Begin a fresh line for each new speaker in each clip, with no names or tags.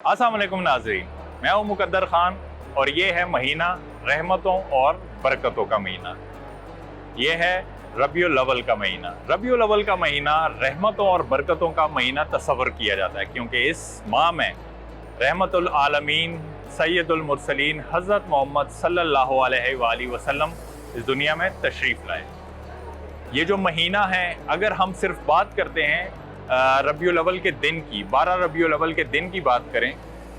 अस्सलाम वालेकुम नाज़रीन, मैं हूँ मुकद्दर ख़ान और ये है महीना रहमतों और बरकतों का महीना। ये है रबीउल अव्वल का महीना। रबीउल अव्वल का महीना रहमतों और बरकतों का महीना तस्वर किया जाता है क्योंकि इस माह में रहमतुल आलमीन सैयदुल मुरसलीन हज़रत मोहम्मद सल्लल्लाहु अलैहि वसल्लम इस दुनिया में तशरीफ़ लाए। ये जो महीना है, अगर हम सिर्फ बात करते हैं रबीउल अव्वल के दिन की, 12 रबीउल अव्वल के दिन की बात करें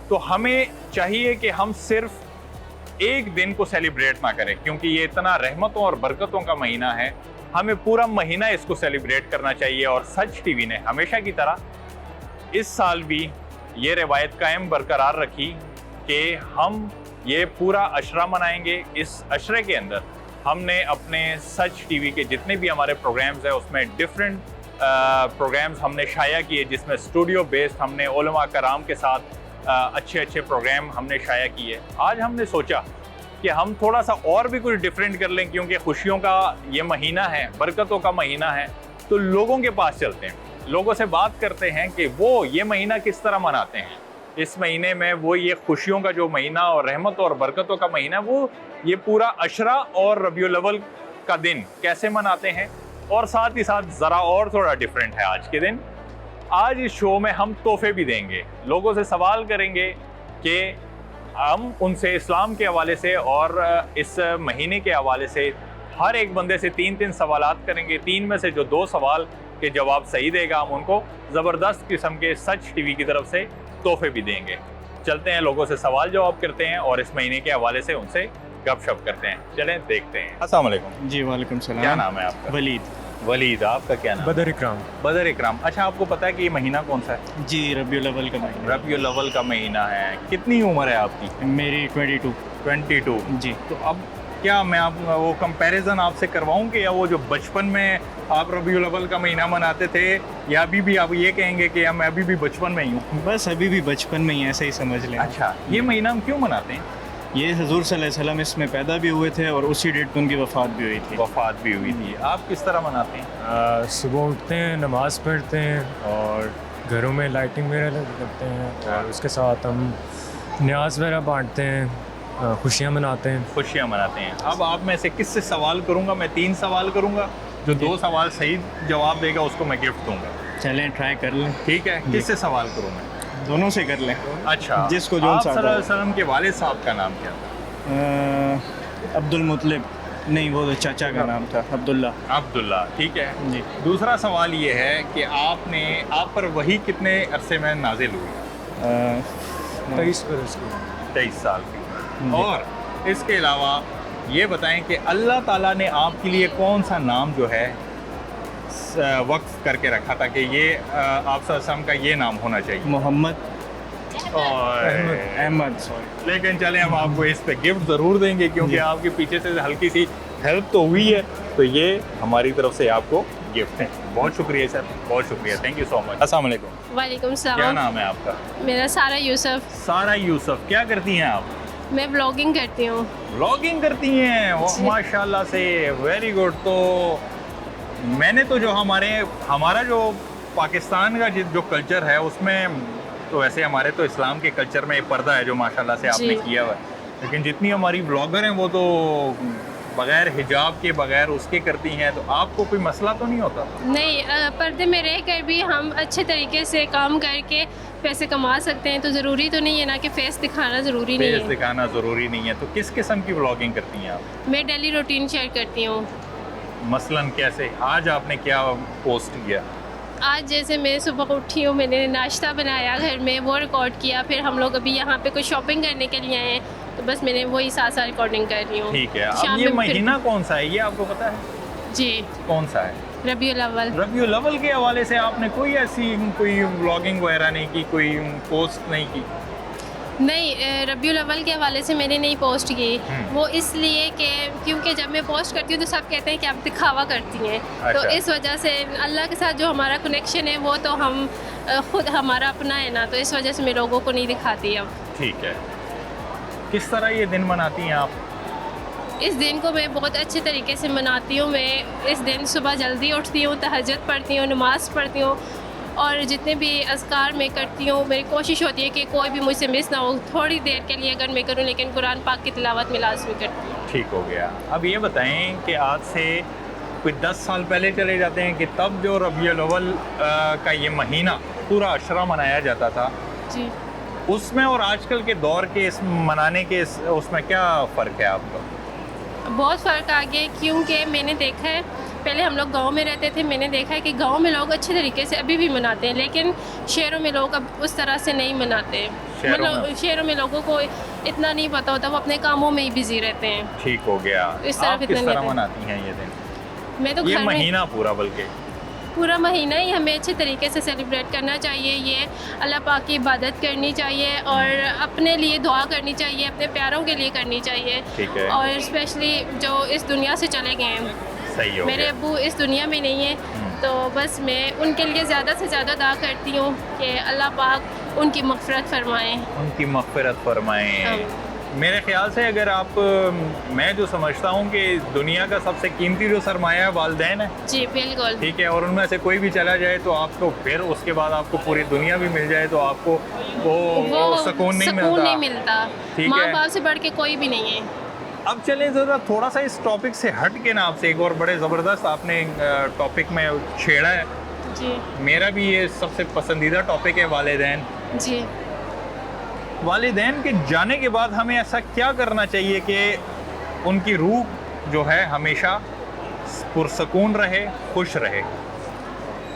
तो हमें चाहिए कि हम सिर्फ एक दिन को सेलिब्रेट ना करें क्योंकि ये इतना रहमतों और बरकतों का महीना है। हमें पूरा महीना इसको सेलिब्रेट करना चाहिए और सच टीवी ने हमेशा की तरह इस साल भी ये रिवायत कायम बरकरार रखी कि हम ये पूरा अशरा मनाएंगे। इस अशरे के अंदर हमने अपने सच टीवी के जितने भी हमारे प्रोग्राम्स हैं उसमें डिफरेंट प्रोग्राम्स हमने शाया किए, जिसमें स्टूडियो बेस्ड हमने उलमा कराम के साथ अच्छे अच्छे प्रोग्राम हमने शाया किए। आज हमने सोचा कि हम थोड़ा सा और भी कुछ डिफरेंट कर लें क्योंकि खुशियों का ये महीना है, बरकतों का महीना है, तो लोगों के पास चलते हैं, लोगों से बात करते हैं कि वो ये महीना किस तरह मनाते हैं। इस महीने में वो ये खुशियों का जो महीना और रहमत और बरकतों का महीना, वो ये पूरा अशरा और रबीउल अव्वल का दिन कैसे मनाते हैं। और साथ ही साथ ज़रा और थोड़ा डिफरेंट है आज के दिन। आज इस शो में हम तोहफे भी देंगे, लोगों से सवाल करेंगे कि हम उनसे इस्लाम के हवाले से और इस महीने के हवाले से हर एक बंदे से 3-3 सवालात करेंगे। 3 में से जो 2 सवाल के जवाब सही देगा हम उनको ज़बरदस्त किस्म के सच टीवी की तरफ से तोहफे भी देंगे। चलते हैं, लोगों से सवाल जवाब करते हैं और इस महीने के हवाले से उनसे गपशप करते हैं। चलें देखते हैं। अस्सलाम वालेकुम।
जी वालेकुम सलाम।
क्या नाम है आपका? वलीद। आपका क्या नाम?
बदर इकराम।
बदर इकराम। अच्छा, आपको पता है कि ये महीना कौन सा है?
जी रबीउल अव्वल का महीना।
रबीउल अव्वल का महीना है। कितनी उम्र है आपकी?
मेरी 22।
22।
जी।
तो अब क्या मैं आप वो कंपैरिजन आपसे करवाऊं कि या वो जो बचपन में आप रबीउल अव्वल का महीना मनाते थे या अभी भी आप ये कहेंगे कि मैं अभी भी बचपन में ही हूँ?
बस अभी भी बचपन में ही, ऐसे ही समझ लें।
अच्छा, ये महीना हम क्यों मनाते हैं?
ये हुज़ूर सल्लल्लाहु अलैहि वसल्लम इसमें पैदा भी हुए थे और उसी डेट पर उनकी वफ़ात भी हुई थी।
वफ़ात भी हुई थी। आप किस तरह मनाते हैं?
सुबह उठते हैं, नमाज़ पढ़ते हैं और घरों में लाइटिंग वगैरह लगते हैं और उसके साथ हम न्याज़ वगैरह बांटते हैं, खुशियाँ मनाते हैं।
खुशियाँ मनाते हैं। अब आप में से किससे सवाल करूँगा? मैं 3 सवाल करूँगा, जो 2 सवाल सही जवाब देगा उसको मैं गिफ्ट दूँगा।
चलें ट्राई कर लें।
ठीक है, किससे सवाल करूँ मैं?
दोनों से कर लें।
अच्छा,
जिसको जो
आप सल्लल्लाहु अलैहि वसल्लम के वालिद साहब का नाम क्या था?
अब्दुल मुतलिब नहीं, वो तो चाचा का नाम था, अब्दुल्ला।
अब्दुल्ला। ठीक है
जी।
दूसरा सवाल ये है कि आप पर वही कितने अरसे में नाजिल हुई?
23 बरस की।
23 साल की। और इसके अलावा ये बताएं कि अल्लाह ताला ने आपके लिए कौन सा नाम जो है वक्फ करके रखा था कि ये आप सल्लल्लाहु अलैहि वसल्लम का ये नाम होना चाहिए?
मोहम्मद
और
अहमद।
लेकिन चलें, हम आपको इस पे गिफ्ट ज़रूर देंगे क्योंकि आपके पीछे से हल्की सी हेल्प तो हुई है, तो ये हमारी तरफ से आपको गिफ्ट है। बहुत शुक्रिया सर, बहुत शुक्रिया, थैंक यू सो मच। अस्सलाम वालेकुम।
वालेकुम
क्या
सलाम।
नाम है आपका?
मेरा सारा यूसुफ।
सारा यूसुफ। क्या करती हैं आप?
मैं ब्लॉगिंग करती हूँ।
ब्लॉगिंग करती हैं? माशाल्लाह से, वेरी गुड। तो मैंने तो जो हमारा जो पाकिस्तान का जो कल्चर है उसमें तो वैसे हमारे तो इस्लाम के कल्चर में एक पर्दा है जो माशाल्लाह से आपने किया हुआ है, लेकिन जितनी हमारी ब्लॉगर हैं वो तो बगैर हिजाब के, बगैर उसके करती हैं, तो आपको कोई मसला तो नहीं होता?
नहीं, पर्दे में रह कर भी हम अच्छे तरीके से काम करके पैसे कमा सकते हैं, तो ज़रूरी तो नहीं है ना कि फेस दिखाना ज़रूरी नहीं
फेस
है।
दिखाना ज़रूरी नहीं है। तो किस किस्म की ब्लॉगिंग करती हैं आप?
मैं डेली रूटीन शेयर करती हूँ।
मसलन कैसे? आज आपने क्या पोस्ट किया?
आज जैसे मैं सुबह उठी हूँ, मैंने नाश्ता बनाया घर में, वो रिकॉर्ड किया। फिर हम लोग अभी यहाँ पे कुछ शॉपिंग करने के लिए आए हैं, तो बस मैंने वही साथ साथ रिकॉर्डिंग कर रही हूँ।
ठीक है।
शाम
अब ये
में फिर-
महीना कौन सा है ये आपको पता है?
जी,
कौन सा है?
रबीउल अव्वल।
रबीउल अव्वल के हवाले से आपने कोई ऐसी कोई व्लॉगिंग वगैरह नहीं की, कोई पोस्ट नहीं की?
नहीं, रबीउल अव्वल के हवाले से मैंने नहीं पोस्ट की। वो इसलिए कि क्योंकि जब मैं पोस्ट करती हूँ तो सब कहते हैं कि आप दिखावा करती हैं। तो
अच्छा।
इस वजह से अल्लाह के साथ जो हमारा कनेक्शन है वो तो हम खुद हमारा अपना है ना, तो इस वजह से मैं लोगों को नहीं दिखाती अब।
ठीक है। किस तरह ये दिन मनाती हैं आप?
इस दिन को मैं बहुत अच्छे तरीके से मनाती हूँ। मैं इस दिन सुबह जल्दी उठती हूँ, तहज्जुद पढ़ती हूँ, नमाज़ पढ़ती हूँ اور جتنے بھی اذکار میں کرتی ہوں میری کوشش ہوتی ہے کہ کوئی بھی مجھ سے مس نہ ہو، تھوڑی دیر کے لیے اگر میں کروں، لیکن قرآن پاک کی تلاوت میں لازمی کرتی ہوں۔
ٹھیک ہو گیا۔ اب یہ بتائیں کہ آج سے کوئی 10 سال پہلے چلے جاتے ہیں کہ تب جو ربیع الاول کا یہ مہینہ پورا عشرہ منایا جاتا تھا،
جی،
اس میں اور آج کل کے دور کے اس منانے کے اس میں کیا فرق ہے آپ کا؟
بہت فرق آ گیا ہے، کیونکہ میں نے دیکھا ہے پہلے ہم لوگ گاؤں میں رہتے تھے، میں نے دیکھا ہے کہ گاؤں میں لوگ اچھے طریقے سے ابھی بھی مناتے ہیں، لیکن شہروں میں لوگ اب اس طرح سے نہیں مناتے۔ شہروں میں لوگوں کو اتنا نہیں پتہ ہوتا، وہ اپنے کاموں میں ہی بزی رہتے ہیں۔
ٹھیک ہو گیا۔
اس طرح
آپ کس طرح مناتی ہیں یہ دن؟
میں تو
یہ
گھر میں
مہینہ پورا، بلکہ
پورا مہینہ ہی ہمیں اچھے طریقے سے سیلیبریٹ کرنا چاہیے، یہ اللہ پاک کی عبادت کرنی چاہیے اور اپنے لیے دعا کرنی چاہیے، اپنے پیاروں کے لیے کرنی چاہیے،
ٹھیک ہے،
اور اسپیشلی جو اس دنیا سے چلے گئے ہیں،
صحیح ہو
میرے
گیا۔
ابو اس دنیا میں نہیں ہیں، تو بس میں ان کے لیے زیادہ سے زیادہ دعا کرتی ہوں کہ اللہ پاک ان کی مغفرت فرمائیں،
ان کی مغفرت فرمائیں۔
آمین۔
میرے خیال سے اگر آپ، میں جو سمجھتا ہوں کہ دنیا کا سب سے قیمتی جو سرمایہ ہے والدین ہے،
جی بالکل،
ٹھیک ہے، اور ان میں سے کوئی بھی چلا جائے تو آپ کو پھر اس کے بعد آپ کو پوری دنیا بھی مل جائے تو آپ کو وہ سکون نہیں ملتا۔ ٹھیک
ماں
ہے،
باپ سے بڑھ کے کوئی بھی نہیں ہے۔
اب چلیں ذرا تھوڑا سا اس ٹاپک سے ہٹ کے نا، آپ سے ایک اور بڑے زبردست آپ نے ٹاپک میں چھیڑا ہے،
جی
میرا بھی یہ سب سے پسندیدہ ٹاپک ہے، والدین۔
جی،
والدین کے جانے کے بعد ہمیں ایسا کیا کرنا چاہیے کہ ان کی روح جو ہے ہمیشہ پرسکون رہے، خوش رہے؟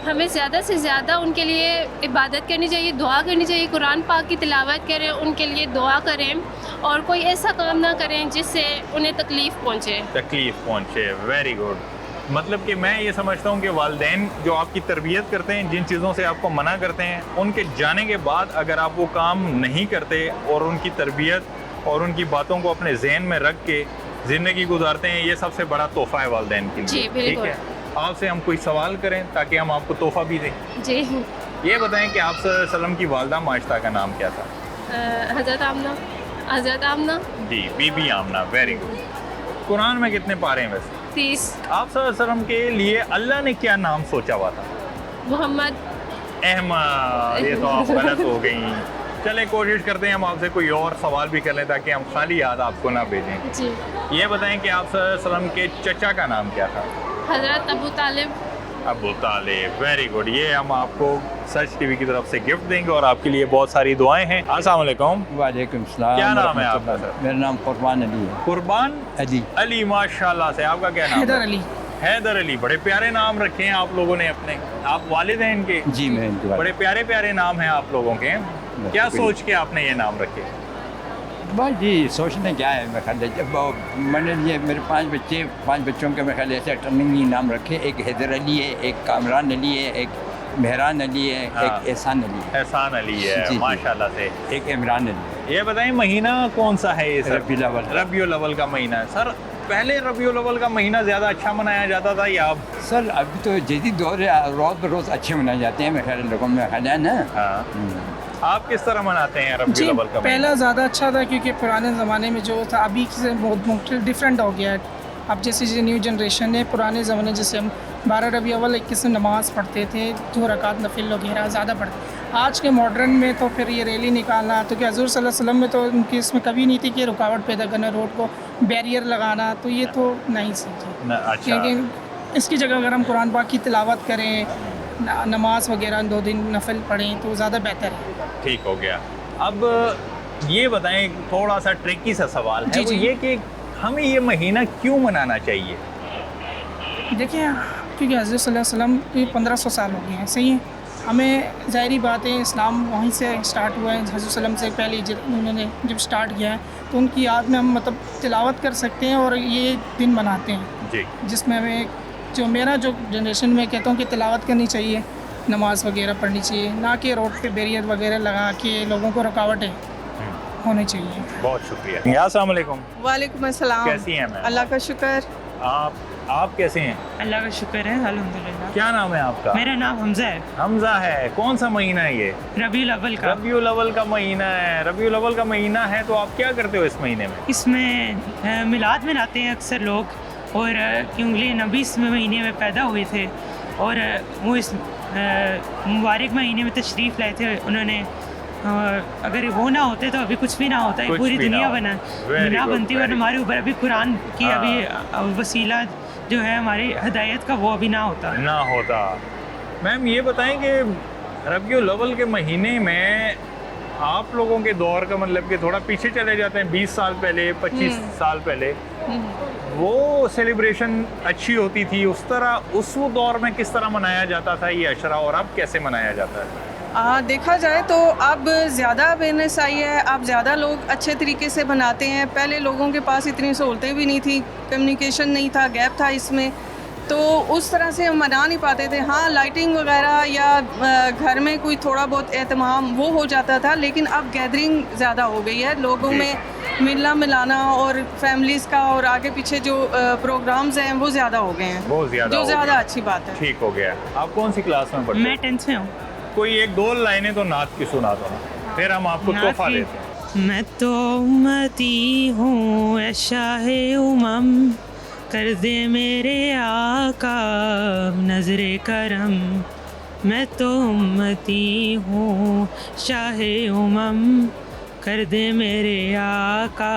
ہمیں زیادہ سے زیادہ ان کے لیے عبادت کرنی چاہیے، دعا کرنی چاہیے، قرآن پاک کی تلاوت کریں، ان کے لیے دعا کریں، اور کوئی ایسا کام نہ کریں جس سے انہیں تکلیف
پہنچے۔ Very good. مطلب کہ میں یہ سمجھتا ہوں کہ والدین جو آپ کی تربیت کرتے ہیں، جن چیزوں سے آپ کو منع کرتے ہیں، ان کے جانے کے بعد اگر آپ وہ کام نہیں کرتے اور ان کی تربیت اور ان کی باتوں کو اپنے ذہن میں رکھ کے زندگی گزارتے ہیں، یہ سب سے بڑا تحفہ ہے والدین کے لیے۔
جی بالکل۔
ٹھیک ہے، آپ سے ہم کوئی سوال کریں تاکہ ہم آپ کو تحفہ بھی دیں۔
جی،
یہ بتائیں کہ آپ صلی اللہ علیہ وسلم کی والدہ ماجدہ کا نام کیا تھا؟
حضرت آمنہ۔
جی، Bibi Amna. Very good. Quran میں کتنے پارے ہیں ویسے؟
30۔
آپ صلی اللہ علیہ وسلم کے لیے اللہ نے کیا نام سوچا ہوا تھا؟
محمد۔
احمد۔ یہ تو آپ غلط ہو گئیں۔ چلے کوشش کرتے ہیں ہم آپ سے کوئی اور سوال بھی کر لیں تاکہ ہم خالی یاد آپ کو نہ بھیجیں۔
جی،
یہ بتائیں کہ آپ صلی اللہ علیہ وسلم کے چچا کا نام کیا تھا؟
حضرت ابو طالب۔
ابو طالب۔ Very good. یہ ہم آپ کو سچ ٹی وی کی طرف سے گفٹ دیں گے اور آپ کے لیے بہت ساری دعائیں ہیں۔ السلام علیکم۔
وعلیکم السلام۔
کیا نام ہے آپ کا سر؟
میرا نام قربان علی ہے۔
قربان
علی۔
علی، ماشاءاللہ سے۔ آپ کا کیا نام ہے؟
حیدر علی۔
حیدر علی۔ بڑے پیارے نام رکھے ہیں آپ لوگوں نے اپنے، آپ والد ہیں ان کے؟
جی میں ان کے
بڑے پیارے پیارے نام ہیں آپ لوگوں کے۔ کیا سوچ کے آپ نے یہ نام رکھے؟
بس جی سوچنے کیا ہے، میں خیال ہے جب میں نے یہ میرے 5 بچوں کے میں خیال ایسے ٹرننگ نام رکھے، ایک حیدر علی ہے، ایک کامران علی ہے، ایک مہران علی ہے، ایک احسان علی ہے،
احسان علی ہے،
جی۔
ماشاءاللہ سے۔
ایک عمران علی ہے۔
یہ بتائیں مہینہ کون سا ہے یہ سر؟
ربیع الاول۔
ربیع الاول کا مہینہ ہے سر۔ پہلے ربیع الاول کا مہینہ زیادہ اچھا منایا جاتا تھا یا اب؟
سر ابھی تو جدید دور ہے، روز بروز اچھے منائے جاتے ہیں میرے خیال لوگوں میں خیال ہے نا۔
ہاں، آپ کس طرح مناتے ہیں ربیع
جی
الاول کا مہینہ؟
پہلا زیادہ اچھا تھا کیونکہ پرانے زمانے میں جو تھا ابھی سے بہت مختلف ڈفرینٹ ہو گیا ہے۔ اب جیسے نیو جنریشن ہے، پرانے زمانے جیسے ہم 12 ربیع الاول 21 میں نماز پڑھتے تھے، 2 رکعت نفل وغیرہ زیادہ پڑھتے۔ آج کے ماڈرن میں تو پھر یہ ریلی نکالنا، تو کہ حضور صلی اللہ علیہ وسلم میں تو ان کی اس میں کبھی نہیں تھی کہ رکاوٹ پیدا کرنا، روڈ کو بیریئر لگانا، تو یہ تو نہیں سیکھی۔
اچھا،
کیونکہ اس کی جگہ اگر ہم قرآن پاک کی تلاوت کریں، نماز وغیرہ 2 دن نفل پڑھیں تو زیادہ بہتر ہے۔
ٹھیک ہو گیا۔ اب یہ بتائیں تھوڑا سا ٹرکی سا سوال ہے،
جی،
وہ
جی۔
یہ کہ ہمیں یہ مہینہ کیوں منانا چاہیے؟
دیکھیں کیونکہ حضرت صلی اللہ علیہ وسلم کی 1500 سال ہو گئے ہیں، صحیح ہے۔ ہمیں ظاہری بات ہے اسلام وہیں سے اسٹارٹ ہوا ہے، حضرت صلی اللہ علیہ وسلم سے پہلے انہوں نے جب اسٹارٹ کیا ہے تو ان کی یاد میں ہم مطلب تلاوت کر سکتے ہیں اور یہ دن مناتے ہیں،
جی،
جس میں ہمیں جو جنریشن میں کہتا ہوں کہ تلاوت کرنی چاہیے، نماز وغیرہ پڑھنی چاہیے، نہ کہ روڈ پہ بیریئر وغیرہ لگا کے لوگوں کو رکاوٹیں ہونی چاہیے۔
بہت شکریہ۔ السلام علیکم۔
وعلیکم السلام۔
کیسی ہیں میم؟
اللہ کا شکر۔
آپ کیسے ہیں؟
اللہ کا شکر ہے الحمدللہ۔
کیا نام ہے آپ کا؟
میرا نام حمزہ ہے۔
حمزہ ہے۔ کون سا مہینہ ہے یہ؟
ربیع الاول کا۔
ربیع الاول کا مہینہ ہے۔ ربیع الاول کا مہینہ ہے تو آپ کیا کرتے ہو اس مہینے میں؟
اس میں میلاد مناتے ہیں اکثر لوگ، اور کیونکہ نبی اس مہینے میں پیدا ہوئے تھے اور وہ اس मुबारक महीने में तशरीफ़ लाए थे उन्होंने, और अगर वो ना होते तो अभी कुछ भी ना होता,
कुछ
पूरी
भी ना
दुनिया
होता। Very
बना
good,
बनती, और
very
हमारे ऊपर अभी कुरान की
हाँ।
अभी वसीला जो है हमारी हदायत का, वो अभी ना होता।
ना होता। मैम ये बताएं कि रबीउल अव्वल के महीने में आप लोगों के दौर का मतलब कि थोड़ा पीछे चले जाते हैं, 20 साल पहले, 25 साल पहले, वो सेलिब्रेशन अच्छी होती थी, उस तरह उस दौर में किस तरह मनाया जाता था ये अशरा, और अब कैसे मनाया जाता है?
देखा जाए तो अब ज़्यादा अवेयरनेस आई है, अब ज़्यादा लोग अच्छे तरीके से बनाते हैं। पहले लोगों के पास इतनी सहूलतें भी नहीं थी, कम्युनिकेशन नहीं था, गैप था इसमें, तो उस तरह से हम मना नहीं पाते थे। हाँ, लाइटिंग वगैरह या घर में कोई थोड़ा बहुत एहतमाम वो हो जाता था, लेकिन अब गैदरिंग ज़्यादा हो गई है, लोगों में मिलना मिलाना और फैमिलीज़ का और आगे पीछे जो प्रोग्राम्स हैं वो ज़्यादा हो गए हैं,
बहुत ज़्यादा
जो
हो
ज़्यादा
गया।
अच्छी बात है।
ठीक हो गया। आप कौन सी क्लास में पढ़ते
मैं
हैं?
10th में हूँ।
कोई एक दो लाइनें तो नात की सुना दो ना, फिर हम आपको
नात
तोहफा
की?
देते हैं।
मैं तो उम्मती हूँ ए शाहे उमम, कर दे मेरे आका नजरे करम। मैं तो उम्मती हूँ शाहे उमम, कर दे मेरे आका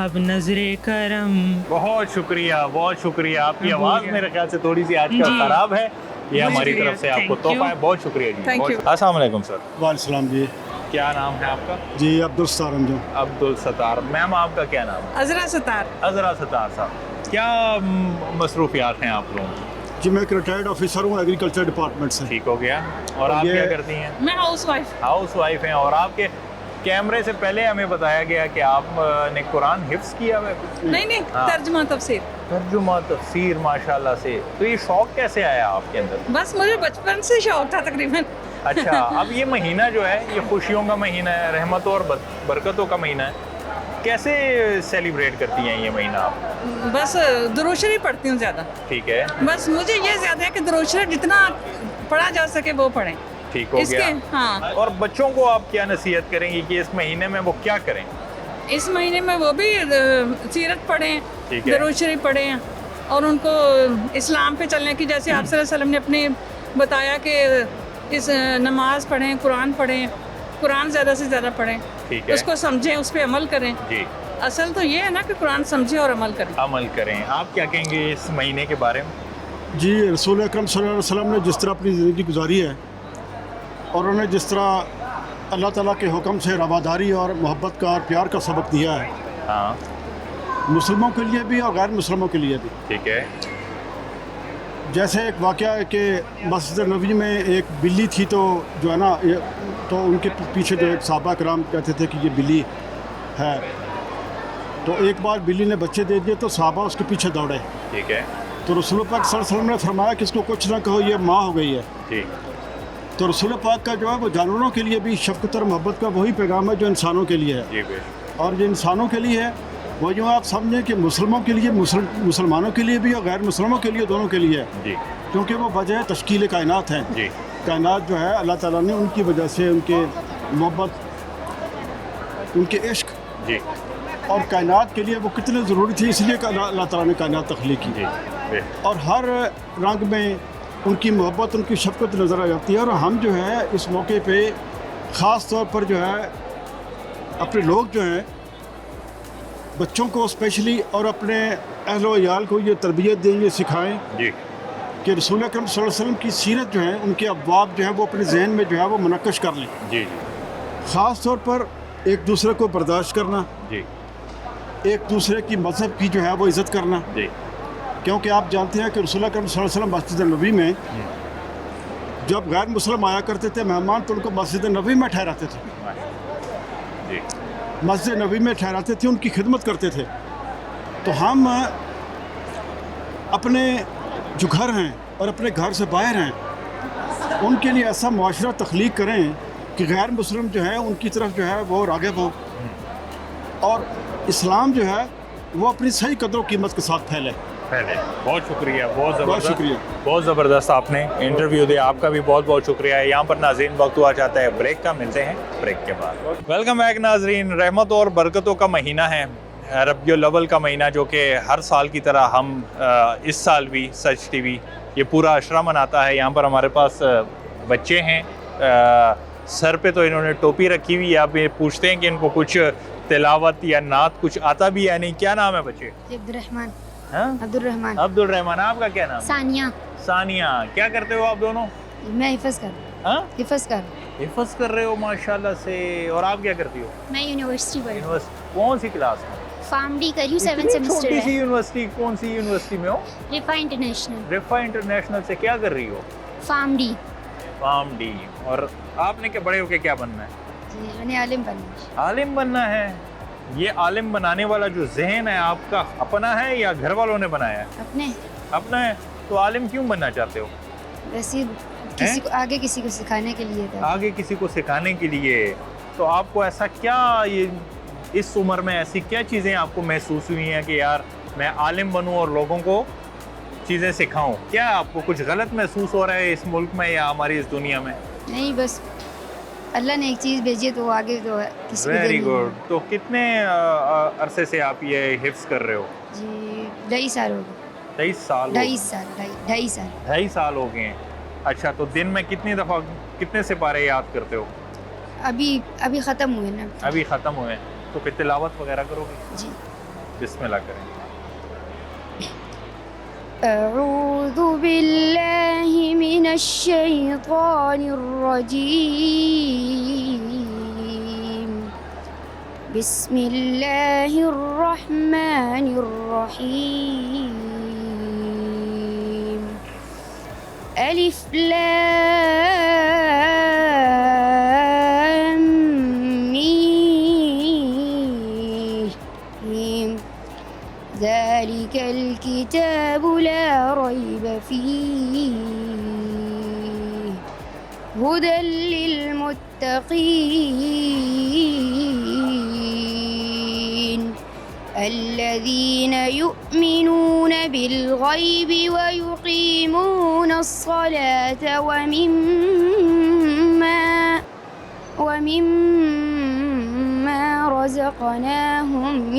अब नजरे करम।
बहुत शुक्रिया, बहुत शुक्रिया। आपकी आवाज़ मेरे ख्याल से थोड़ी सी आजकल
जी।
खराब है, ये हमारी
शुक्रिया,
तरफ से आपको
thank
तोहफा
you।
है। बहुत शुक्रिया जी।
Thank you।
अस्सलाम वालेकुम सर।
वालेकुम जी।
क्या नाम है आपका?
जी अब्दुल सत्तार रंजन।
अब्दुल सत्तार। मैम आपका क्या नाम है?
अजरा सतार।
अजरा सत्तार साहब। क्या मसरूफियात हैं आप लोगों की?
जी मैं एक रिटायर्ड ऑफिसर हूँ एग्रीकल्चर डिपार्टमेंट से।
ठीक हो गया। और आप
ये-
क्या करती हैं?
मैं हाउस वाइफ।
हाउस वाइफ हैं। और आपके कैमरे से पहले हमें बताया गया कि आपने कुरान हिफ्स किया है।
नहीं
हाँ।
तर्जुमा तफसीर।
तर्जुमा तफसीर, माशाल्लाह से। तो ये शौक कैसे आया आपके अंदर?
बस मुझे बचपन से शौक था तकरीबन।
अच्छा, अब ये महीना जो है ये खुशियों का महीना है, रहमतों और बरकतों का महीना है। कैसे सेलिब्रेट करती हैं ये महीना आप?
बस दुरूद शरीफ पढ़ती हूँ ज़्यादा।
ठीक है,
बस मुझे ये ज़्यादा है कि दुरूद शरीफ जितना पढ़ा जा सके वो पढ़ें।
ठीक हो
इसके
गया।
हाँ,
और बच्चों को आप क्या नसीहत करेंगी कि इस महीने में वो क्या करें?
इस महीने में वो भी सीरत पढ़ें,
ठीक है।
दुरूद शरीफ पढ़ें, और उनको इस्लाम पे चलने की, जैसे आप सल्लल्लाहु अलैहि वसल्लम ने अपने बताया कि इस नमाज पढ़ें, कुरान पढ़ें, कुरान ज़्यादा से ज़्यादा पढ़ें,
ठीक है
उसको समझें, उस पर अमल करें।
जी,
असल तो ये है ना कि कुरान समझें और अमल करें।
अमल करें। आप क्या कहेंगे इस महीने के बारे में?
जी रसूल अकरम सल्लल्लाहु अलैहि वसल्लम ने जिस तरह अपनी ज़िंदगी गुजारी है और उन्हें जिस तरह अल्लाह ताला के हुक्म से रवादारी और मोहब्बत का और प्यार का सबक दिया है,
हाँ,
मुसलमानों के लिए भी और गैर मुसलमानों के लिए भी।
ठीक है।
जैसे एक वाक़या है कि मस्जिद नबी में एक बिल्ली थी, तो जो है ना तो उनके पीछे जो एक सहाबा कराम कहते थे कि ये बिल्ली है, तो एक बार बिल्ली ने बच्चे दे दिए तो सहाबा उसके पीछे दौड़े,
ठीक है
तो रसूल पाक सल्लल्लाहु अलैहि वसल्लम ने फरमाया कि इसको कुछ ना कहो, ये माँ हो गई है।
जी,
तो रसूल पाक का जो है वो जानवरों के लिए भी शफ़क़त और मोहब्बत का वही पैगाम है जो इंसानों के लिए है।
जी बेशक।
और जो इंसानों के लिए है वो जो आप समझें कि मुसलमानों के लिए, मुसलमानों के लिए भी और गैर मुसलमानों के लिए, दोनों के लिए है,
जी,
क्योंकि वो वजह तश्कील कायनात हैं।
जी,
कायनात जो है अल्लाह ताला ने उनकी वजह से, उनके मोहब्बत, उनके इश्क
जी,
और कायनात के लिए वो कितने ज़रूरी थी, इसलिए अल्लाह ताला ने कायनात तख्लीक की।
जी बेशक।
और हर रंग में उनकी मोहब्बत, उनकी शफ़क़त नज़र आ जाती है। और हम जो है इस मौके पे ख़ास तौर पर जो है अपने लोग जो हैं, बच्चों को स्पेशली और अपने अहलो अयाल को ये तरबियत दें, ये सिखाएँ
जी,
कि रसूल अकरम सल्लल्लाहु अलैहि वसल्लम की सीरत जो है, उनके अब्वाब जो है वो अपने जहन में जो है वो मुनक्कश कर लें।
जी,
ख़ास तौर पर एक दूसरे को बर्दाश्त करना,
जी,
एक दूसरे की मज़हब की जो है वो इज़्ज़त करना,
जी,
क्योंकि आप जानते हैं कि रसूल अकरम सल्लल्लाहु अलैहि वसल्लम मस्जिद नबी में जब गैर मुसलम आया करते थे मेहमान, तो उनको मस्जिद नबी में ठहराते थे,
जी,
मस्जिद नबी में ठहराते थे, उनकी खिदमत करते थे। तो हम अपने जो घर हैं और अपने घर से बाहर हैं, उनके लिए ऐसा मुआशरा तख्लीक करें कि गैर मुस्लिम जो है उनकी तरफ जो है वो राग़िब हो, और इस्लाम जो है वो अपनी सही कदर कीमत के साथ फैले।
पहले बहुत शुक्रिया, बहुत
बहुत
ज़बरदस्त,
शुक्रिया।
बहुत ज़बरदस्त आपने इंटरव्यू दिया। आपका भी बहुत बहुत शुक्रिया है। यहाँ पर नाज़रीन वक्त हुआ चाहता है ब्रेक का, मिलते हैं ब्रेक के बाद। वेलकम बैक नाज़रीन। रहमत और बरकतों का महीना है रबीउल अव्वल का महीना, जो कि हर साल की तरह हम इस साल भी सच टीवी ये पूरा अशरा मनाता है। यहाँ पर हमारे पास बच्चे हैं, सर पे तो इन्होंने टोपी रखी हुई है। आप ये पूछते हैं कि इनको कुछ तिलावत या नात कुछ आता भी है नहीं। क्या नाम है बच्चे?
अब्दुर्रहमान।
हाँ?
अब्दुर्रहमान।
अब्दुल रहमान। आपका क्या नाम है?
सानिया।
सानिया। क्या करते हो आप दोनों?
मैं हिफज कर
हाँ?
हिफज कर
हिफज कर रहे हो माशाल्लाह से। और आप क्या करती हो?
मैं यूनिवर्सिटी पढ़
यूनिवर्सिटी कौन सी क्लास में?
फार्मडी कर रही हूँ, 7 सेमेस्टर
छोटी सी
है।
यूनिवर्सिटी, कौन सी यूनिवर्सिटी में हो?
रिफा इंटरनेशनल।
रिफा इंटरनेशनल से क्या कर रही हो?
फार्मडी।
फार्मडी। और आपने क्या बड़े होके क्या बनना है?
जी मैंने आलिम बनना।
आलिम बनना है। ये आलिम बनाने वाला जो जहन है आपका अपना है या घर वालों ने बनाया है?
अपने
अपना है। तो आलिम क्यों बनना चाहते हो?
वैसे किसी को आगे किसी को सिखाने के लिए था।
आगे किसी को सिखाने के लिए। तो आपको ऐसा क्या, ये इस उम्र में ऐसी क्या चीज़ें आपको महसूस हुई हैं कि यार मैं आलिम बनूं और लोगों को चीज़ें सिखाऊं? क्या आपको कुछ गलत महसूस हो रहा है इस मुल्क में या हमारी इस दुनिया में?
नहीं, बस अल्लाह ने एक चीज़ भेजी है तो आगे तो किसी को
वेरी
देनी है।
गुड। तो कितने अरसे से आप ये हिफ्स कर रहे हो?
जी 2.5 साल हो गए।
23 साल?
2.5 साल।
2.5 साल हो गए हैं। अच्छा, तो दिन में कितनी दफ़ा कितने सिपारे याद करते हो?
अभी ख़त्म हुए ना।
अभी ख़त्म हुए हैं। तो फिर तिलावत वगैरह करोगे?
जी।
बिस्मिल्लाह करें।
أعوذ بالله من الشيطان الرجيم بسم الله الرحمن الرحيم ألف لام ميم ذلك الكتاب لا ريب فيه هدى للمتقين الذين يؤمنون بالغيب ويقيمون الصلاة ومما رزقناهم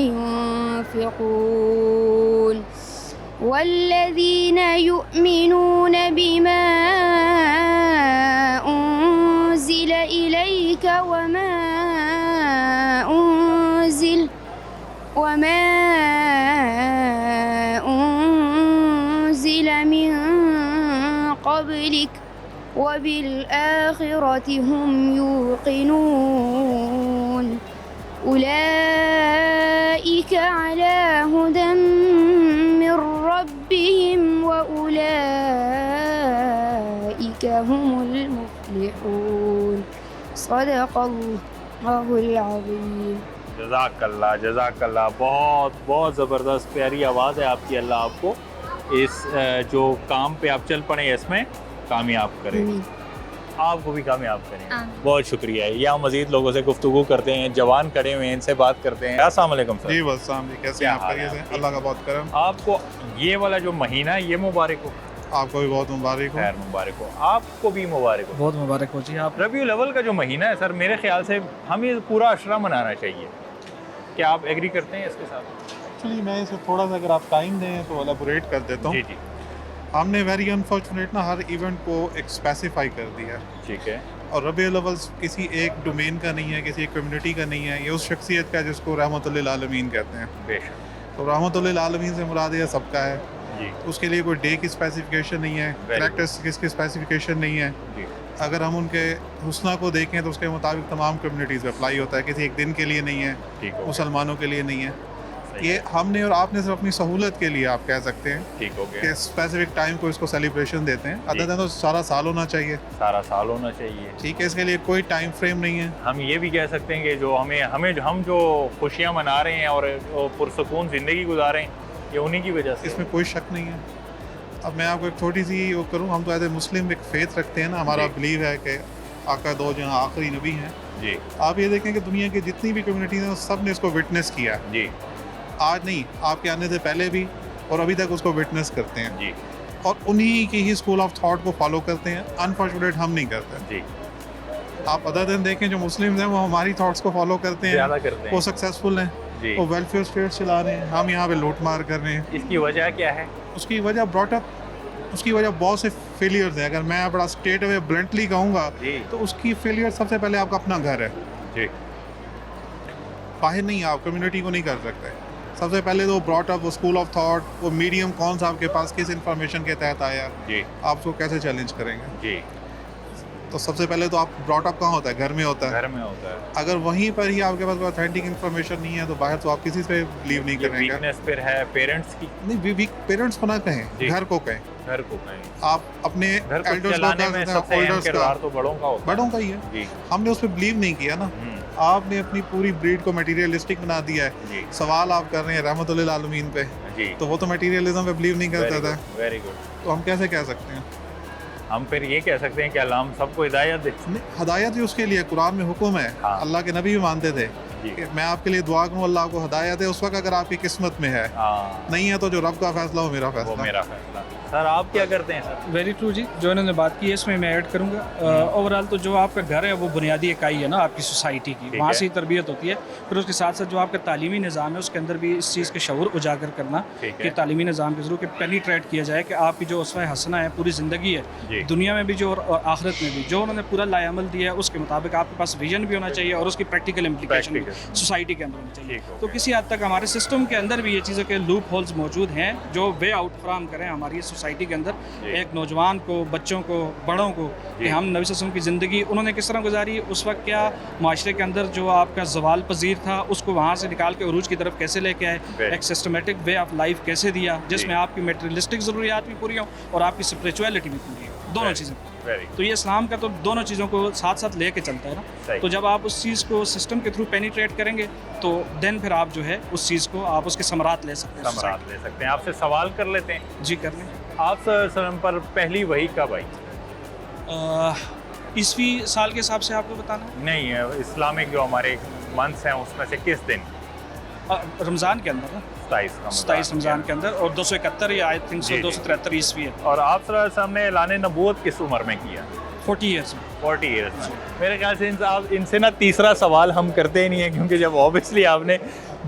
ينفقون والذين يؤمنون بما أنزل إليك وما أنزل من قبلك وبالآخرة هم يوقنون أولئك على هدى من ربهم وأولئك هم المفلحون صدق الله العظيم.
जज़ाकल्लाह जज़ाकल्लाह। बहुत बहुत ज़बरदस्त प्यारी आवाज़ है आपकी। अल्लाह आपको इस जो काम पे आप चल पड़े इसमें कामयाब करें। आपको भी कामयाब करें। बहुत शुक्रिया। यहाँ मज़ीद लोगों से गुफ्तगू करते हैं, जवान खड़े हुए हैं, इनसे बात करते हैं। अस्सलाम वालेकुम सर।
जी वस्सलाम जी, कैसे हैं आप? खैरियत से? अल्लाह का बहुत करम।
आपको ये वाला जो महीना है ये मुबारक हो।
आपको भी बहुत मुबारक हो।
खैर मुबारक हो। आपको भी मुबारक हो।
बहुत मुबारक हो जी। आप
रबीउल अव्वल का जो महीना है सर, मेरे ख्याल से हमें पूरा अशरा मनाना चाहिए। क्या आप एग्री करते हैं इसके साथ?
एक्चुअली मैं इसे थोड़ा सा अगर आप टाइम दें तो एलाबोरेट कर देता हूँ।
जी जी।
हमने वेरी अनफॉर्चुनेट ना हर इवेंट को एक स्पेसिफाई कर दिया।
ठीक है।
और रबीउल अव्वल किसी एक डोमेन का नहीं है, किसी एक कम्युनिटी का नहीं है, ये उस शख्सियत का जिसको रहमतुल्लिल आलमीन कहते हैं।
बेशक।
तो रहमतुल्लिल आलमीन से मुराद ये सबका है
जी।
उसके लिए कोई डे की स्पेसिफिकेशन नहीं है, कैरेक्टरिस्टिक्स की स्पेसिफिकेशन नहीं है
जी।
अगर हम उनके हुस्ना को देखें तो उसके मुताबिक तमाम कम्युनिटीज़ में अप्लाई होता है, किसी एक दिन के लिए नहीं है, मुसलमानों के लिए नहीं है। ये हमने और आपने सिर्फ अपनी सहूलत के लिए आप कह सकते हैं
ठीक हो गया
कि स्पेसिफिक टाइम को इसको सेलिब्रेशन देते हैं। अदर देन तो सारा साल होना चाहिए।
सारा साल होना चाहिए।
ठीक है, इसके लिए कोई टाइम फ्रेम नहीं है।
हम ये भी कह सकते हैं कि जो हम जो खुशियाँ मना रहे हैं और पुरसकून ज़िंदगी गुजारें, ये उन्हीं की वजह से।
इसमें कोई शक नहीं है। अब मैं आपको एक छोटी सी वो करूँ, हम तो एज ए मुस्लिम एक फेथ रखते हैं ना, हमारा बिलीव है कि आका दो जहाँ आखिरी नबी हैं
जी।
आप ये देखें कि दुनिया की जितनी भी कम्युनिटीज़ हैं सब ने इसको विटनेस किया
जी।
आज नहीं, आपके आने से पहले भी और अभी तक उसको विटनेस करते हैं
जी।
और उन्हीं की ही स्कूल ऑफ थॉट को फॉलो करते हैं। अनफॉर्चुनेट हम नहीं करते
जी।
आप अदर दिन देखें जो मुस्लिम्स हैं वो हमारी थॉट्स को फॉलो करते हैं,
ज़्यादा करते हैं।
वो सक्सेसफुल हैं
जी।
वो वेलफेयर स्टेट चला रहे हैं, हम यहाँ पे लूट मार कर रहे हैं।
इसकी वजह क्या है?
उसकी वजह ब्रॉट अप, उसकी वजह बहुत से फेलियर्स हैं, अगर मैं बड़ा स्ट्रेट अवे ब्लंटली कहूँगा
जी
तो उसकी फेलियर सबसे पहले आपका अपना घर है,
जी
बाहर नहीं, आप कम्युनिटी को नहीं कर सकते। सबसे पहले तो ब्रॉट अप, वो स्कूल ऑफ थॉट, वो मीडियम कौन सा आपके पास किस इंफॉर्मेशन के तहत आया,
जी
आप उसको कैसे चैलेंज करेंगे।
जी
तो सबसे पहले तो आप ब्रॉट अप कहाँ होता है, घर में होता है।
घर में होता है।
अगर वहीं पर ही आपके पास ऑथेंटिक इन्फॉर्मेशन नहीं है तो बाहर तो आप किसी पे बिलीव नहीं
ये
करेंगे।
वीकनेस फिर है पेरेंट्स की,
नहीं, वीक पेरेंट्स को ना कहें,
जी।
घर को कहें।
घर को कहें,
आप अपने
घर को
एल्डर्स
चलाने में सबसे अहम
ओल्डर्स का,
किरदार तो बड़ों का होता है।
बड़ों का ही है।
जी
हमने उस पर बिलीव नहीं किया ना, आपने अपनी पूरी ब्रीड को मटेरियलिस्टिक बना दिया है।
जी
सवाल आप कर रहे हैं रहमतुल्लिल आलमीन पे,
जी
तो वो तो मटेरियलिज्म पे बिलीव नहीं करता था,
वेरी गुड।
तो हम कैसे कह सकते हैं।
हम फिर ये कह सकते हैं कि अल्लाह हम सबको हिदायत दे।
हदायत ही उसके लिए कुरान में हुक्म है,
हाँ।
अल्लाह के नबी भी मानते थे
जी
कि मैं आपके लिए दुआ करूँ अल्लाह को हदायत है उस वक्त अगर आपकी किस्मत में है,
हाँ
नहीं है तो जो रब का फैसला हो मेरा
वो
फैसला।
मेरा फैसला। सर आप क्या करते हैं सर?
वेरी ट्रू जी, जो इन्होंने बात की है इसमें मैं ऐड करूँगा। ओवरऑल तो जो आपका घर है वो बुनियादी इकाई है ना आपकी सोसाइटी की,
ठीक
वहाँ
है।
से ही तरबियत होती है। फिर उसके साथ साथ जो आपका तालीमी निज़ाम है उसके अंदर भी इस चीज़ के शऊर उजागर करना
ठीक
कि
है
तालीमी निज़ाम के ज़रूर पेनिट्रेट किया जाए कि आपकी जो उसवा हसना है पूरी ज़िंदगी है,
जी
दुनिया में भी जो और आखिरत में भी जो उन्होंने पूरा लायामल दिया है उसके मुताबिक आपके पास विजन भी होना चाहिए और उसकी प्रैक्टिकल इम्प्लीकेशन भी
Practical।
सोसाइटी के अंदर होनी चाहिए।
ठीक हो
तो
गया।
किसी हद तक हमारे सिस्टम के अंदर भी ये चीज़ों के लूप होल्स मौजूद हैं जो वे आउट फराम करें हमारी सोसाइटी के अंदर
जी।
एक नौजवान को, बच्चों को, बड़ों को
जी।
कि हम नबी सल्लल्लाहु अलैहि वसल्लम की ज़िंदगी उन्होंने किस तरह गुजारी, उस वक्त क्या माशरे के अंदर जो आपका जवाल पजीर था उसको वहाँ से निकाल के उरूज की तरफ कैसे लेके आए,
Very
एक सिस्टमेटिक वे ऑफ लाइफ कैसे दिया जिसमें आपकी मेटेरियलिस्टिक ज़रूरियात भी पूरी हों और आपकी स्पिरिचुअलिटी भी पूरी हो, दोनों चीज़ें।
वेरी
तो ये इस्लाम का तो दोनों चीज़ों को साथ साथ लेके चलता है ना।
सही।
तो जब आप उस चीज़ को सिस्टम के थ्रू पेनिट्रेट करेंगे तो देन फिर आप जो है उस चीज़ को आप उसके समरात ले सकते हैं।
समरात ले सकते हैं। आपसे सवाल कर लेते हैं।
जी कर लें।
आप सर पर पहली वही कब आई?
ईस्वी साल के हिसाब से आपको बताना है?
नहीं है, इस्लामिक जो हमारे मंथ्स हैं उसमें से किस दिन?
रमज़ान के अंदर ना, 27 रमज़ान के अंदर और 271 या आई थिंक
जी, जी।
273 ईस्वी है।
और आप सल्लल्लाहु अलैहि वसल्लम ने ऐलान नबूवत किस उम्र में किया?
40 ईयर्स में।
40 ईयर्स में। मेरे ख्याल से इनसे ना तीसरा सवाल हम करते ही नहीं है, क्योंकि जब ऑब्वियसली आपने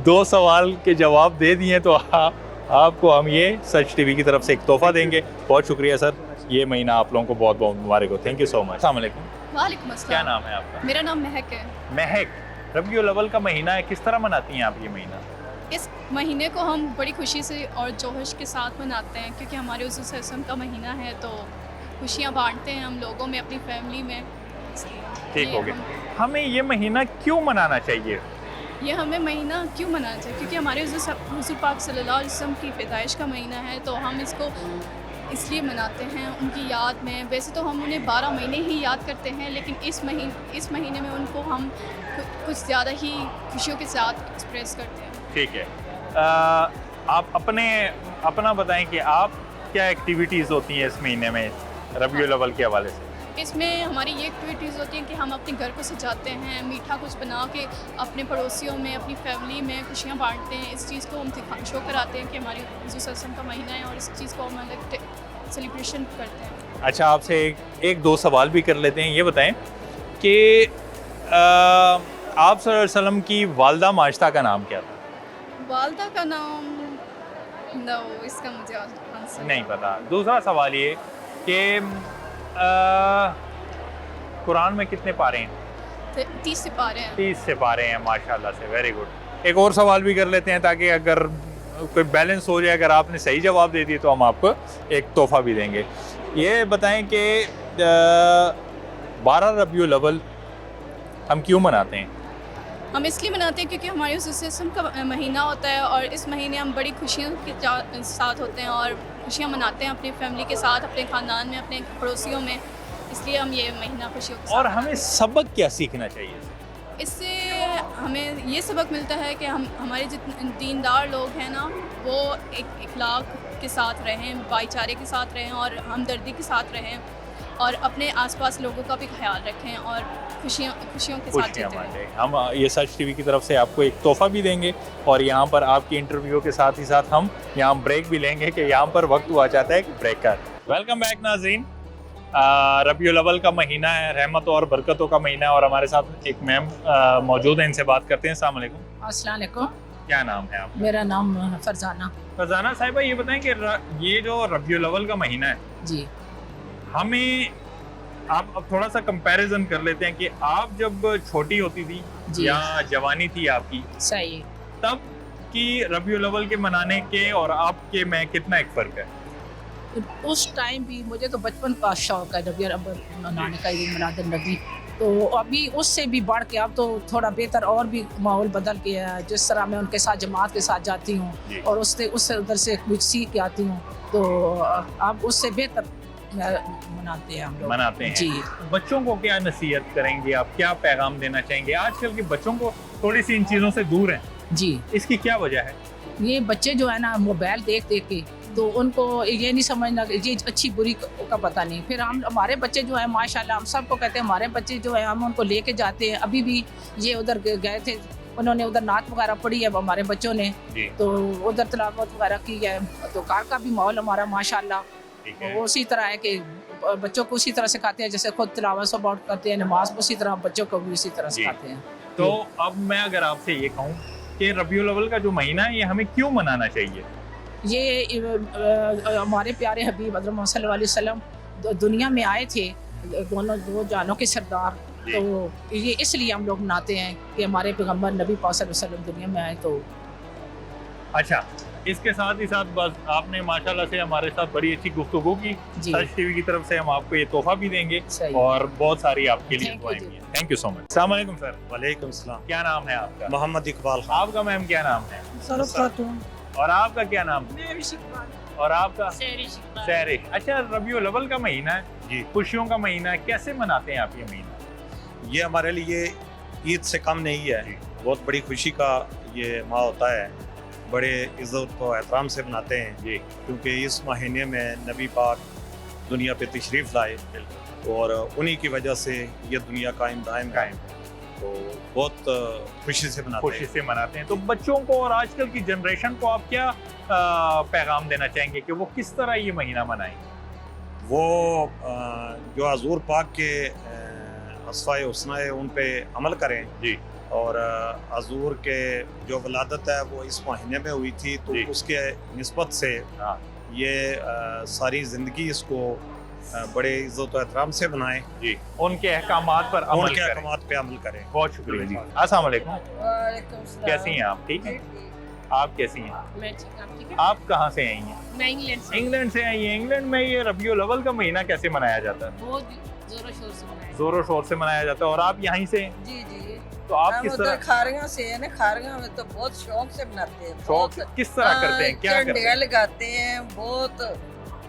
2 सवाल के जवाब दे दिए तो आपको हम ये सच टीवी की तरफ से एक तोहफा देंगे। बहुत शुक्रिया सर, ये महीना आप लोगों को बहुत बहुत मुबारक हो। Thank you so much. अस्सलाम वालेकुम।
वालेकुम अस्सलाम।
क्या नाम है आपका?
मेरा नाम महक है।
महक, रबीउल अव्वल का महीना है, किस तरह मनाती हैं आप ये महीना?
इस महीने को हम बड़ी खुशी से और जोश के साथ मनाते हैं क्योंकि हमारे हुज़ूर सल्लल्लाहु अलैहि वसल्लम का महीना है, तो खुशियाँ बांटते हैं हम लोगों में, अपनी फैमिली में।
ठीक हो गया। हमें ये महीना क्यों मनाना चाहिए?
ये हमें महीना क्यों मनाना चाहिए क्योंकि हमारे हुज़ूर पाक सल्लल्लाहु अलैहि वसल्लम की पैदाइश का महीना है, तो हम इसको इसलिए मनाते हैं उनकी याद में। वैसे तो हम उन्हें 12 महीने ही याद करते हैं, लेकिन इस महीने में उनको हम कुछ ज़्यादा ही खुशियों के साथ एक्सप्रेस करते हैं। ठीक
है। आप अपना बताएं कि आप क्या एक्टिविटीज़ होती हैं इस महीने में रबीउल अव्वल के हवाले से?
इसमें हमारी ये एक्टिविटीज़ होती हैं कि हम अपने घर को सजाते हैं, मीठा कुछ बना के अपने पड़ोसियों में, अपनी फैमिली में खुशियाँ बांटते हैं। इस चीज़ को हम शो कराते हैं कि हमारे हुज़ूर सल्लल्लाहु अलैहि वसल्लम का महीना है और इस चीज़ को हम अलग सेलिब्रेशन करते हैं।
अच्छा, आपसे एक दो सवाल भी कर लेते हैं। ये बताएं कि आप सल्लल्लाहु अलैहि वसल्लम की वालदा माजदा का नाम क्या था?
वालदा का नाम इसका मुझे आंसर
नहीं पता। दूसरा सवाल ये कि कुरान में कितने पारे हैं?
30 से पारे हैं।
30 से पारे हैं, माशाल्लाह से, वेरी गुड। एक और सवाल भी कर लेते हैं ताकि अगर कोई बैलेंस हो जाए। अगर आपने सही जवाब दे दिए तो हम आपको एक तोहफा भी देंगे। ये बताएं कि 12 रबीउल अव्वल हम क्यों मनाते हैं?
हम इसलिए मनाते हैं क्योंकि हमारे हुज़ूर का महीना होता है और इस महीने हम बड़ी खुशियों के साथ होते हैं और खुशियाँ मनाते हैं अपनी फैमिली के साथ, अपने ख़ानदान में, अपने पड़ोसियों में। इसलिए हम ये महीना खुशियों के साथ।
और हमें सबक क्या सीखना चाहिए?
इससे हमें ये सबक मिलता है कि हमारे जितने दीनदार लोग हैं ना, वो एक इखलाक के साथ रहें, भाईचारे के साथ रहें और हमदर्दी के साथ रहें और अपने आसपास लोगों का भी ख्याल रखें और खुशियों के साथ जीते रहें।
हम ये सच टीवी की तरफ से आपको एक तोहफा भी देंगे और यहाँ पर आपकी इंटरव्यू के साथ ही साथ हम यहाँ ब्रेक भी लेंगे कि यहाँ पर वक्त हुआ चाहता है कि ब्रेक का। वेलकम बैक नाज़रीन। रबीउल अव्वल का महीना है, रहमतों और बरकतों का महीना है और हमारे साथ एक मैम मौजूद है, इनसे बात करते हैं। अस्सलाम वालेकुम।
अस्सलाम वालेकुम।
क्या नाम है आप?
मेरा नाम फरजाना।
फरजाना साहिबा, ये बताएं कि ये जो रबीउल अव्वल का महीना है
जी,
हमें आप अब थोड़ा सा कंपैरिजन कर लेते हैं कि आप जब छोटी होती थी या जवानी थी आपकी,
सही,
तब की रबीउल अव्वल के मनाने के और आपके में कितना एक फ़र्क है?
उस टाइम भी मुझे तो बचपन का शौक है रबीउल अव्वल मनाने का, ईद मिलाद नबी। तो अभी उससे भी बढ़ के अब तो थोड़ा बेहतर और भी माहौल बदल गया है। जिस तरह मैं उनके साथ जमात के साथ जाती हूँ और उससे उधर से कुछ सीख के आती हूँ, तो अब उससे बेहतर मनाते हैं हम लोग।
मनाते हैं
जी।
बच्चों को क्या नसीहत करेंगे आप, क्या पैगाम देना चाहेंगे? आजकल के बच्चों को थोड़ी सी इन चीज़ों से दूर हैं
जी,
इसकी क्या वजह है?
ये बच्चे जो है ना मोबाइल देख देख के, तो उनको ये नहीं समझना कि ये अच्छी बुरी का पता नहीं। फिर हम हमारे बच्चे जो है माशाल्लाह, हम सबको कहते हैं हमारे बच्चे जो है हम उनको लेके जाते हैं। अभी भी ये उधर गए थे, उन्होंने उधर नात वगैरह पढ़ी है हमारे बच्चों ने, तो उधर तिलावत वगैरह की है। तो घर का भी माहौल हमारा माशाल्लाह वो उसी तरह है कि बच्चों को उसी तरह सिखाते हैं जैसे खुद तिलावत सब करते हैं, नमाज उसी तरह बच्चों को भी उसी तरह सिखाते हैं।
तो अब मैं अगर आपसे ये कहूँ कि रबीउल अव्वल का जो महीना है ये हमें क्यों मनाना चाहिए?
ये हमारे प्यारे हबीब हज़रत मोहम्मद सल्लल्लाहु अलैहि वसल्लम दुनिया में आए थे, दो जानों के सरदार, तो ये इसलिए हम लोग मनाते हैं कि हमारे पैगम्बर नबी पाक सल्लल्लाहु अलैहि वसल्लम दुनिया में आए। तो
अच्छा, इसके साथ ही साथ बस आपने माशाल्लाह से हमारे साथ बड़ी अच्छी गुफ्तगू की। सच टीवी की तरफ से हम आपको ये तोहफा भी देंगे और बहुत सारी आपके लिए दुआएं भी हैं। Thank you so much. अस्सलाम वालेकुम सर।
वालेकुम सलाम।
क्या नाम है आपका?
मोहम्मद इकबाल खान।
आपका मैम क्या नाम है?
सरफ खातून।
और आपका क्या नाम है? और आपका? सहरिश। अच्छा, रबीउल अव्वल का महीना है जी, खुशियों का महीना है, कैसे मनाते हैं आप ये महीना?
ये हमारे लिए ईद से कम नहीं है, बहुत बड़ी खुशी का ये माह होता है, बड़े इज़्ज़त और एहतराम से मनाते हैं जी, क्योंकि इस महीने में नबी पाक दुनिया पे तशरीफ़ लाए और उन्हीं की वजह से ये दुनिया कायम दायम है, तो बहुत खुशी से मनाते हैं।
तो बच्चों को और आजकल की जनरेशन को आप क्या पैगाम देना चाहेंगे कि वो किस तरह ये महीना मनाएं?
वो जो हज़ूर पाक के अस्फ़ाए हुस्ना है उन पे अमल करें जी, और हज़ूर के जो वलादत है वो इस महीने में हुई थी, तो उसके निस्बत से ये सारी ज़िंदगी इसको बड़े इज़्ज़त और एहतराम से बनाएं जी,
उनके अहकामात पर
अमल करें।
बहुत शुक्रिया जी। अस्सलाम वालेकुम। कैसी हैं आप? ठीक है। आप कैसी हैं?
मैं ठीक, आप ठीक है?
आप कहाँ से आई हैं?
मैं इंग्लैंड से।
इंग्लैंड से आई हैं। इंग्लैंड में ये रबीउल अव्वल का महीना कैसे मनाया जाता है?
बहुत जोरों शोर से मनाया।
जोरों शोर से मनाया जाता है। और आप यहीं से?
जी जी।
तो आप किस तरह?
खारगा से है ना, खारगा में तो बहुत शौक से मनाते हैं।
शौक किस तरह करते हैं? क्या करते हैं?
लगाते हैं, बहुत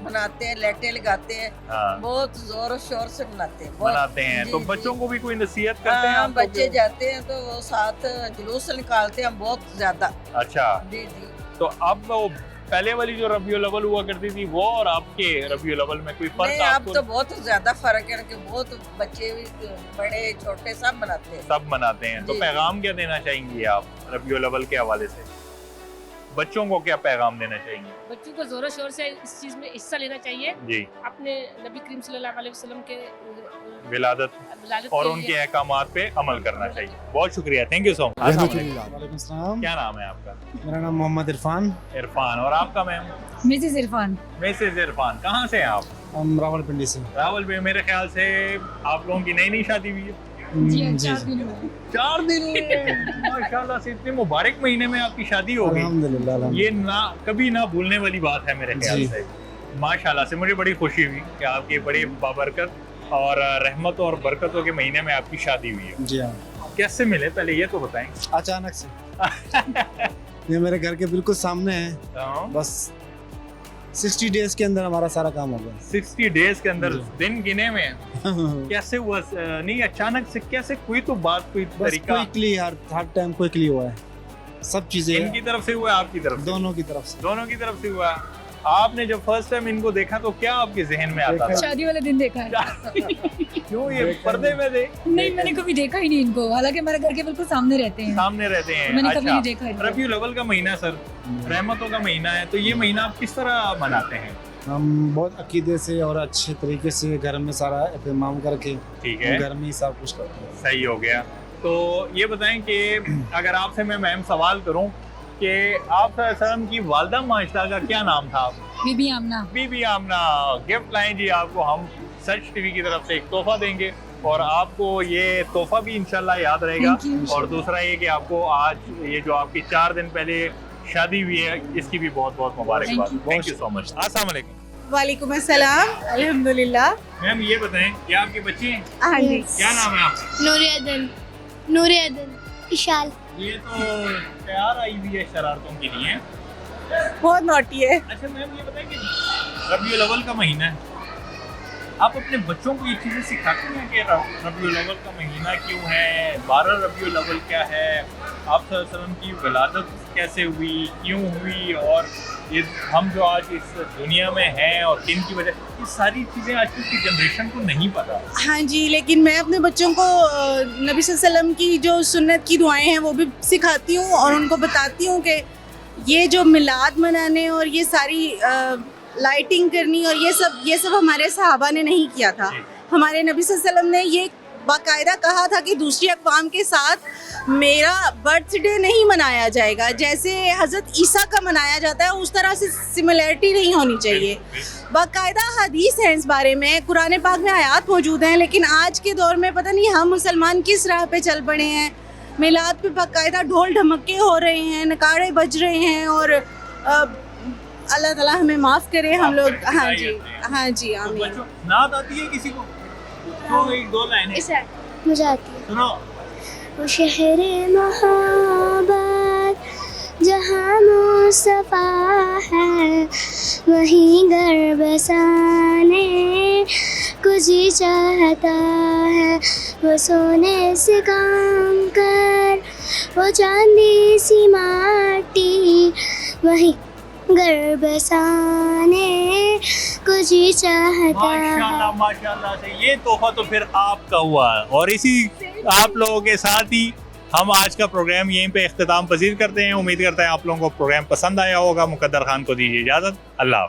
मनाते हैं, लाइटें लगाते हैं, बहुत जोर शोर से मनाते हैं।
तो बच्चों को भी कोई नसीहत करते हैं?
बच्चे जाते हैं तो वो साथ जुलूस निकालते हैं बहुत ज्यादा।
अच्छा
जी जी।
तो अब वो पहले वाली जो रबीउल अव्वल हुआ करती थी वो और आपके रबीउल अव्वल में कोई फर्क?
नहीं, अब तो बहुत ज्यादा फर्क है कि बहुत बच्चे बड़े छोटे सब मनाते हैं।
तो पैगाम क्या देना चाहेंगी आप रबीउल अव्वल के हवाले से? बच्चों को क्या पैगाम देना चाहेंगे?
बच्चों को जोरों शोर से इस चीज में हिस्सा लेना चाहिए
जी,
अपने नबी करीम सल्लल्लाहु अलैहि वसल्लम के
विलादत और उनके अहकामात पे अमल करना चाहिए। बहुत शुक्रिया, थैंक यू सो मच। क्या नाम है आपका?
मेरा नाम मोहम्मद इरफान।
इरफान। और आपका ma'am?
Mrs Irfan.
Mrs Irfan. कहाँ से हैं आप?
हम रावलपिंडी से।
रावलपिंडी। मेरे ख्याल से आप लोगों की नई शादी हुई है?
जी,
4 दिन माशाल्लाह से। इतने मुबारक महीने में आपकी शादी हो गई,
अल्हम्दुलिल्लाह।
ये कभी ना भूलने वाली बात है मेरे ख्याल से। माशाल्लाह से मुझे बड़ी खुशी हुई कि आपके बड़े बाबरकत और रहमत और बरकतों के महीने में आपकी शादी हुई है।
जी हाँ।
कैसे मिले, पहले ये तो बताएं।
अचानक से ये मेरे घर के बिल्कुल सामने है, बस 60 डेज के अंदर हमारा सारा काम हो गया।
60 डेज के अंदर दिन गिने में कैसे हुआ? नहीं, अचानक से कैसे? कोई तो बात, कोई तरीका?
क्विकली, हर टाइम क्विकली हुआ है सब चीजें।
इनकी तरफ से हुआ, आपकी तरफ से?
दोनों की तरफ से।
दोनों की तरफ से हुआ। आपने जब फर्स्ट टाइम इनको देखा तो क्या आपके जहन में आता था?
शादी वाले दिन देखा है।
क्यों, ये पर्दे में थे?
नहीं, मैंने कभी देखा ही नहीं इनको, हालांकि हमारे घर के बिल्कुल सामने रहते हैं। मैंने कभी नहीं देखा है।
रबीउल अव्वल का महीना सर, रहमतों का महीना है, तो ये महीना आप किस तरह मनाते हैं?
हम बहुत अकीदे से और अच्छे तरीके से घर में सारा एहतमाम करके,
ठीक है,
घर में ही सब कुछ करते हैं।
सही हो गया। तो ये बताएं कि अगर आपसे मैं मैम सवाल करूं कि आप सल्लम की वालदा माशरा का क्या नाम था?
बीबी आमना।
बीबी आमना। गिफ्ट लाएं जी आपको हम सच टीवी की तरफ से एक तोहफा देंगे और आपको ये तोहफा भी इंशाल्लाह याद रहेगा। और दूसरा ये कि आपको आज ये जो आपकी 4 दिन पहले शादी हुई है इसकी भी बहुत बहुत मुबारकबाद। Thank you so much. अस्सलाम वालेकुम।
वालेकुम अस्सलाम। अल्हम्दुलिल्लाह।
मैम ये बताएं क्या आपके बच्चे हैं?
हाँ जी।
क्या नाम है आपका?
नूरियदन इशाल।
ये तो तैयार आई हुई है शरारतों के लिए।
बहुत नॉटी है।
अच्छा मैम ये बताएं कि रबीउल अव्वल का महीना है, आप अपने बच्चों को ये चीज़ें सिखाते हैं कि रबीउल अव्वल का महीना क्यों है, 12 रबीउल अव्वल क्या है, आप सल्लल्लाहु अलैहि वसल्लम की विलादत कैसे हुई, क्यों हुई, और ये हम जो आज इस दुनिया में हैं और किन की वजह, ये सारी चीज़ें आजकल की जनरेशन को नहीं पता।
हाँ जी, लेकिन मैं अपने बच्चों को नबी सल्लल्लाहु अलैहि वसल्लम की जो सुन्नत की दुआएं हैं वो भी सिखाती हूँ और उनको बताती हूँ कि ये जो मिलाद मनाने और ये सारी लाइटिंग करनी और ये सब हमारे सहाबा ने नहीं किया था। हमारे नबी सल्लल्लाहु अलैहि वसल्लम ने ये बाकायदा कहा था कि दूसरी अक़वाम के साथ मेरा बर्थडे नहीं मनाया जाएगा, जैसे हज़रत ईसा का मनाया जाता है उस तरह से सिमिलरिटी नहीं होनी चाहिए। बाकायदा हदीस है इस बारे में, कुरान पाक में आयात मौजूद हैं, लेकिन आज के दौर में पता नहीं हम मुसलमान किस राह पे चल पड़े हैं। मिलाद पे बाकायदा ढोल ढमक्के हो रहे हैं, नगाड़े बज रहे हैं और अल्लाह ताला हमें माफ़ करे हम लोग। हाँ जी आमीन।
नात आती है किसी को? तो एक दो लाइनें
मुझे आती है।
सुनो।
वो शहर मोहब्बत जहाँ मुस्तफा है, वहीं घर बसाने को जी चाहता है। वो सोने से काम कर, वो चांदी सी माटी, वहीं घर बसाने को जी चाहता है।
माशाल्लाह से ये तोहफा तो फिर आपका हुआ, और इसी आप लोगों के साथ ही हम आज का प्रोग्राम यहीं पे इख्तिताम पजीर करते हैं। उम्मीद करते हैं आप लोगों को प्रोग्राम पसंद आया होगा। मुकद्दर खान को दीजिए इजाज़त। अल्लाह।